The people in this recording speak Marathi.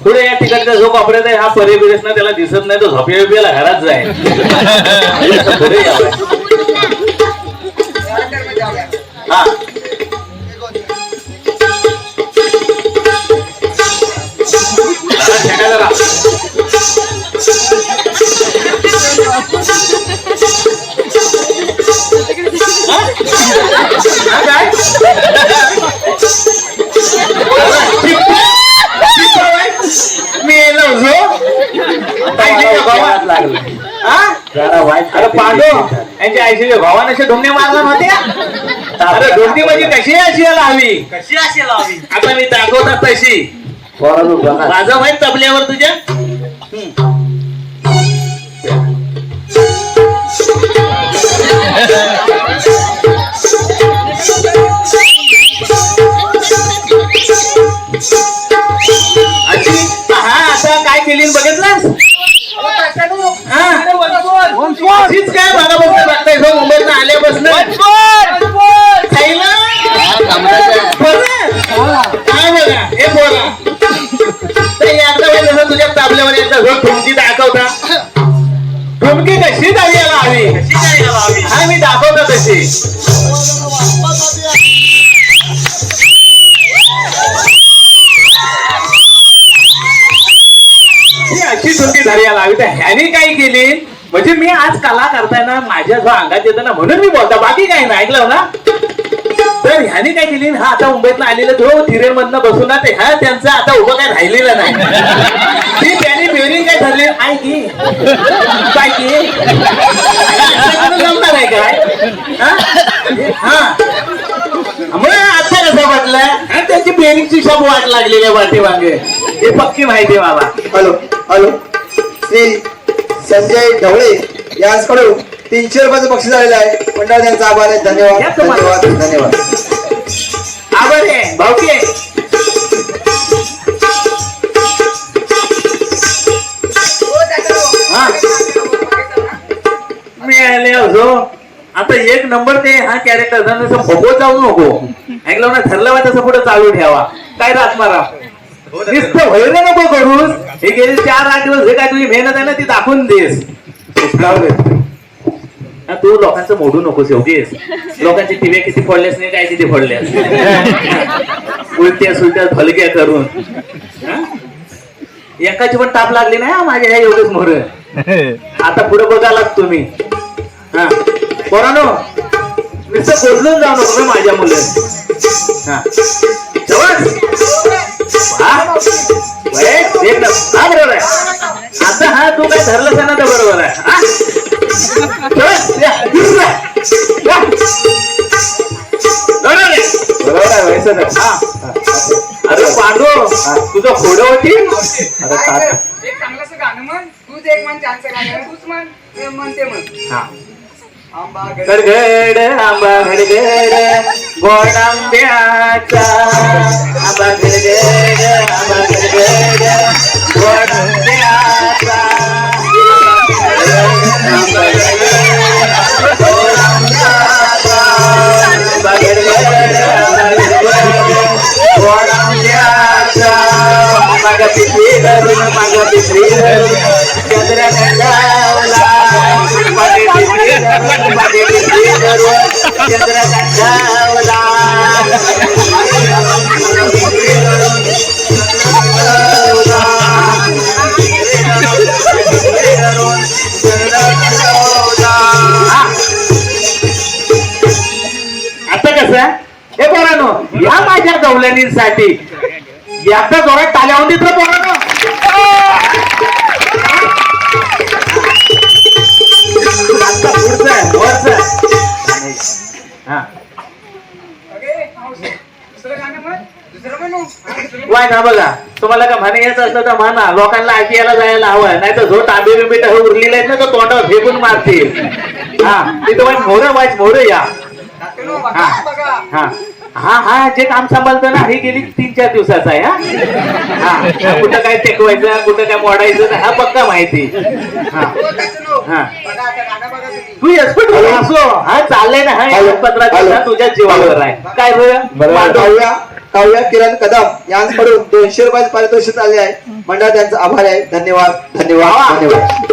पुढे या तिकडचा जो कपड्यात आहे हा परिवेश ना त्याला दिसत नाही, तो झोपेला घरात जाईल. पुढे यावं. हा यांच्या आईचे भावाने असे ढोंगणे मारला नव्हते. अरे ढोंगणी म्हणजे कशी अशी यायला हवी, कशी असेल हवी आता मी दाखवतात तशी. माझं माहित तबल्यावर तुझ्या अशी. हा आता काय केली बघितलं काय बघा बघता बघताय मुंबईत आल्यापासून काय बघा हे बोला एकदा तुझ्या ताबल्यावर एकदा झोप ठुमकी दाखवता. ठुमकी कशी द्यायला हवी हा मी दाखवता तशी. अशी ठुमकी धरायला हवी. तर ह्याने काय केली म्हणजे मी आज कला करताना माझ्या जो अंगात येतं ना म्हणून मी बोलता, बाकी काही नाही. ऐकलं ना. तर ह्याने काय केली हा आता मुंबईतनं आलेलं तो थिरेन मधनं बसून ना ते ह्या त्यांचं आता उभं काय राहिलेलं नाही. ती त्याने बेरिंग काय ठरले आहे की काय की जमणार आहे काय हा मग आता कसं वाटलं त्याची बेरिंगची शॉप वाट लागलेली आहे वाटेवांगे. हे पक्की माहिती आहे मला. हॅलो हॅलो श्री संजय ढवळे यांच्याकडून 300 रुपयाचं बक्षीस आलेलं आहे. मंडळ त्यांचा आभार आहे. धन्यवाद धन्यवाद धन्यवाद. आभार आहे भाऊकी. मिळाले असो आता एक नंबर ते हा कॅरेक्टर जसं फोटो जाऊ नको. ऐकलं ना ठरलं बा तसं पुढे चालू ठेवा. काय रात मारा नुसतं व्हायला नको करूस. हे गेले 4-8 दिवस हे काय तुझी मेहनत आहे ना ती दाखवून देस. तू लोकांचं मोडू नकोस योगेश. लोकांची टिव्या किती फोडल्यास नाही काय किती फोडल्यास उलट्या सुलट्या फलक्या करून एकाची पण ताप लागली नाही माझ्या ह्या योगेश मोर. आता पुढे बघा लागतो मी. हा पोरानो नुसतं बोलून जाऊ नको माझ्या मुलं. हा बरोबर आहे. आता हा तू काय धरलं ना तर बरोबर आहे. अरे पांडू तुझं खोडं होती. एक चांगलंच गाणं म्हण. तूच एक म्हण छानचं गाणं तूच म्हण म्हणते म्हण. आंबा गडगड आंबा गडगड गोड आंब्याचा आंबा गडगड आंबा गडगड गोड आंब्याचा आंबा गडगड गोड आंब्याचा आंबा गडगड गोड आंब्याचा माग पिशवी धरून चंद्र गंगावला मागे पिशवी धरून चंद्र गंगावला. आता कसं हे पोरांनो या माझ्या गवलनींसाठी एकदा जोरात टाळ्या होऊन देत पोरांनो. आता पुढचं आहे वरचं. हा वाय ना बघा तुम्हाला का म्हणे यायचं असलं तर म्हणा. लोकांना ऐकायला जायला हवं नाही तर जो तांबे बिंबे उरलेले आहेत ना तो तोंडावर फेकून मारतील. हा तिथं वाईट मोर या. हा हा हा जे काम सांभाळतं ना हे गेली 3-4 दिवसाचा आहे. हा कुठं काय टेकवायचं कुठं काय मोडायचं हा पक्का माहिती. हा हा तू एक्सपर्ट असो हा चाललंय ना हा 15 दिवसात तुझ्या जीवावर आहे. काय बरं काव्या किरण कदम यांच्याकडून 200 रुपयाचे पारितोषिक आले आहे. मंडळ त्यांचा आभार आहे. धन्यवाद धन्यवाद धन्यवाद.